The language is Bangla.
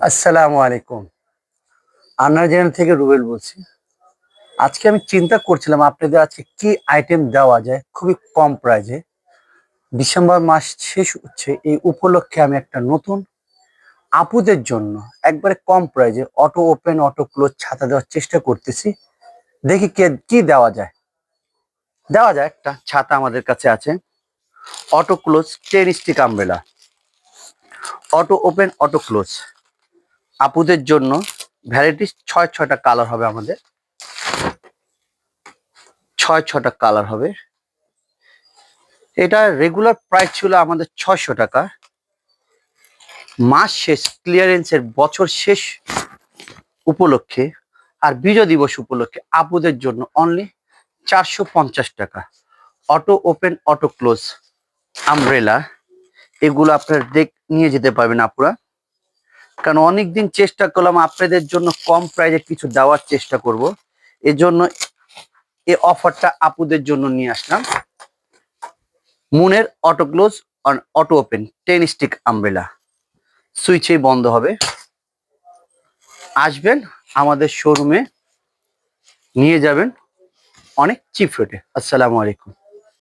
আসসালামু আলাইকুম। আন্নার চ্যানেল থেকে রুবেল বলছি। আজকে আমি চিন্তা করছিলাম আপনাদের আজকে কি আইটেম দেওয়া যায় খুবই কম প্রাইজে। ডিসেম্বর মাস শেষ হচ্ছে, এই উপলক্ষে আমি একটা নতুন আপুদের জন্য একবারে কম প্রাইজে অটো ওপেন অটো ক্লোজ ছাতা দেওয়ার চেষ্টা করতেছি। দেখি কি দেওয়া যায় একটা ছাতা আমাদের কাছে আছে। Auto close 10 stick umbrella, auto open auto close আপুদের জন্য। ভ্যারাইটিস ছয়টা কালার হবে আমাদের, ছয়টা কালার হবে। এটা রেগুলার প্রাইস ছিল আমাদের 600 টাকা। মাস শেষ ক্লিয়ারেন্সের বছর শেষ উপলক্ষে আর বিজয় দিবস উপলক্ষে আপুদের জন্য অনলি 450 টাকা। Auto open auto close umbrella, এগুলো আপনার নিয়ে যেতে পারবেন আপুরা। কারণ অনেকদিন চেষ্টা করলাম আপনাদের জন্য কম প্রাইসে কিছু দেওয়ার চেষ্টা করব, এজন্য এই অফারটা আপুদের জন্য নিয়ে আসলাম। মুনের auto close auto open 10 stick umbrella, সুইচেই বন্ধ হবে। আসবেন আমাদের শোরুমে, নিয়ে যাবেন অনেক চিপ রেটে। আসসালামু আলাইকুম।